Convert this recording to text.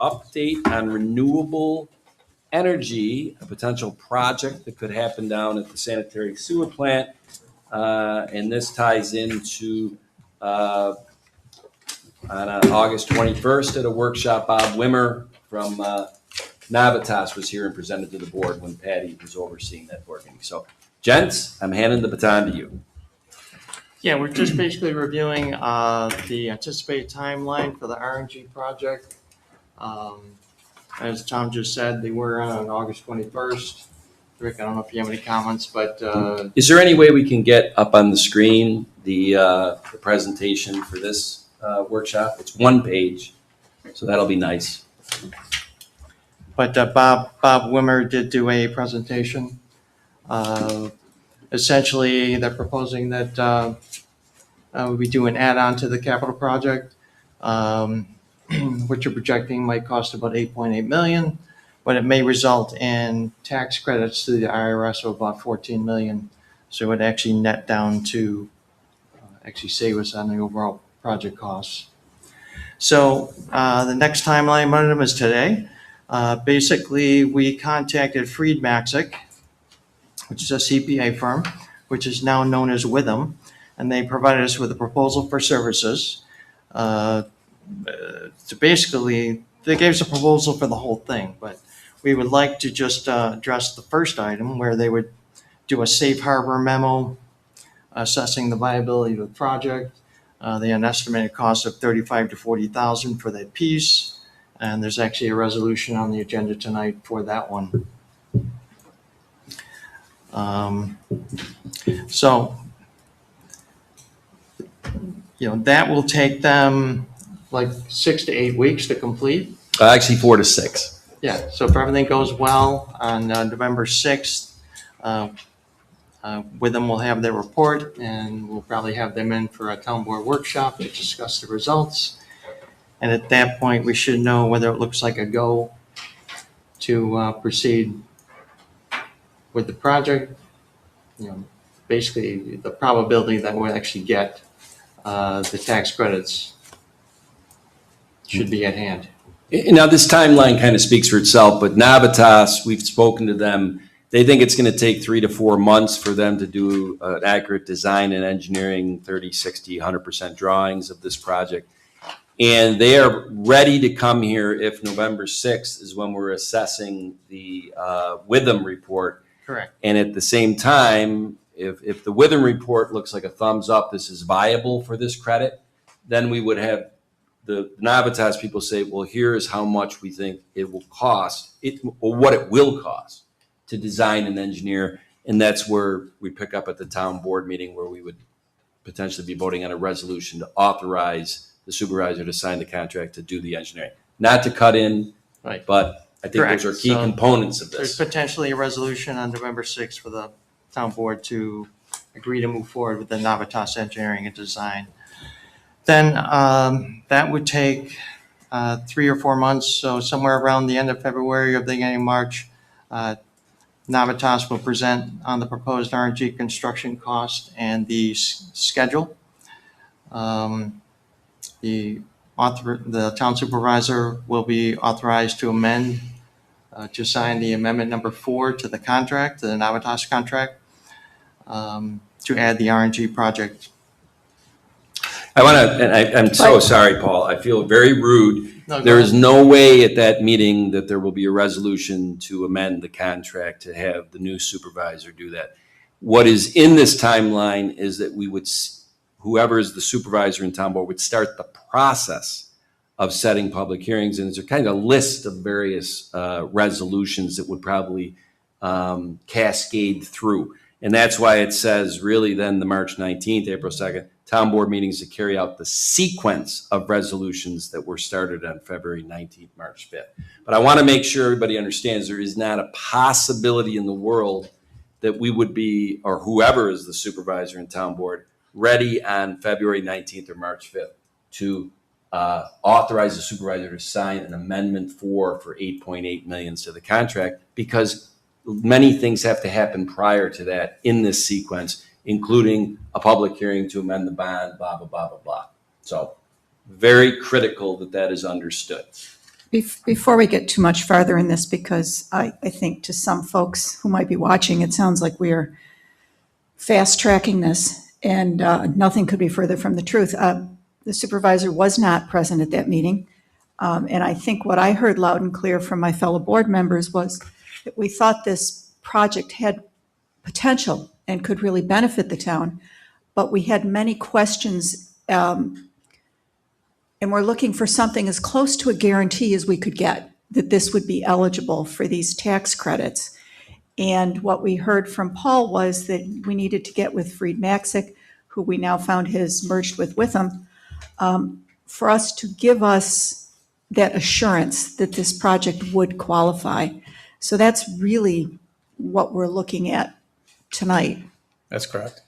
Update on renewable energy, a potential project that could happen down at the sanitary sewer plant. And this ties into on August 21st at a workshop. Bob Wimmer from Navitas was here and presented to the board when Patty was overseeing that board meeting. So, gents, I'm handing the baton to you. Yeah, we're just basically reviewing the anticipated timeline for the RNG project. As Tom just said, they were on August 21st. Rick, I don't know if you have any comments, but is there any way we can get up on the screen the presentation for this workshop? It's one page, so that'll be nice. But Bob Wimmer did do a presentation. Essentially, they're proposing that we do an add-on to the capital project, which you're projecting might cost about $8.8 million, but it may result in tax credits to the IRS of about $14 million. So it would actually net down to actually save us on the overall project costs. So the next timeline, one of them is today. Basically, we contacted Freed Maxick, which is a CPA firm, which is now known as Witham, and they provided us with a proposal for services. So basically, they gave us a proposal for the whole thing, but we would like to just address the first item where they would do a safe harbor memo assessing the viability of the project. They had an estimated cost of $35,000 to $40,000 for that piece, and there's actually a resolution on the agenda tonight for that one. So, that will take them like 6 to 8 weeks to complete. Actually, 4 to 6. Yeah, so if everything goes well on November 6th, with them we'll have their report, and we'll probably have them in for a town board workshop to discuss the results. And at that point, we should know whether it looks like a go to proceed with the project. Basically the probability that we'll actually get the tax credits should be at hand. Now, this timeline kind of speaks for itself, but Navitas, we've spoken to them. They think it's going to take 3 to 4 months for them to do an accurate design and engineering, 30, 60, 100% drawings of this project. And they are ready to come here if November 6th is when we're assessing the Witham report. Correct. And at the same time, if the Witham report looks like a thumbs up, this is viable for this credit, then we would have the Navitas people say, well, here is how much we think it will cost, or what it will cost to design and engineer. And that's where we pick up at the town board meeting, where we would potentially be voting on a resolution to authorize the supervisor to sign the contract to do the engineering. Not to cut in, Right. but I think Correct. those are key components of There's this. potentially a resolution on November 6th for the town board to agree to move forward with the Navitas engineering and design. Then that would take 3 or 4 months. So somewhere around the end of February or the beginning of March, Navitas will present on the proposed RNG construction cost and the schedule. The town supervisor will be authorized to amend, to sign the amendment number 4 to the contract, to the Navitas contract, to add the RNG project. I want to, and I'm so sorry, Paul. I feel very rude. No, There is no way at that meeting that there will be a resolution to amend the contract to have the new supervisor do that. What is in this timeline is that we would, whoever is the supervisor in town board would start the process of setting public hearings. And it's a kind of list of various resolutions that would probably cascade through. And that's why it says really then the March 19th, April 2nd, town board meetings to carry out the sequence of resolutions that were started on February 19th, March 5th. But I want to make sure everybody understands there is not a possibility in the world that we would be, or whoever is the supervisor in town board, ready on February 19th or March 5th to authorize the supervisor to sign an amendment for $8.8 million to the contract, because many things have to happen prior to that in this sequence, including a public hearing to amend the bond, blah, blah, blah, blah, blah. So very critical that that is understood. Before we get too much farther in this, because I think to some folks who might be watching, it sounds like we are fast tracking this, and nothing could be further from the truth. The supervisor was not present at that meeting, and I think what I heard loud and clear from my fellow board members was that we thought this project had potential and could really benefit the town, but we had many questions, and we're looking for something as close to a guarantee as we could get that this would be eligible for these tax credits. And what we heard from Paul was that we needed to get with Freed Maxick, who we now found has merged with Witham, for us to give us that assurance that this project would qualify. So that's really what we're looking at tonight. That's correct.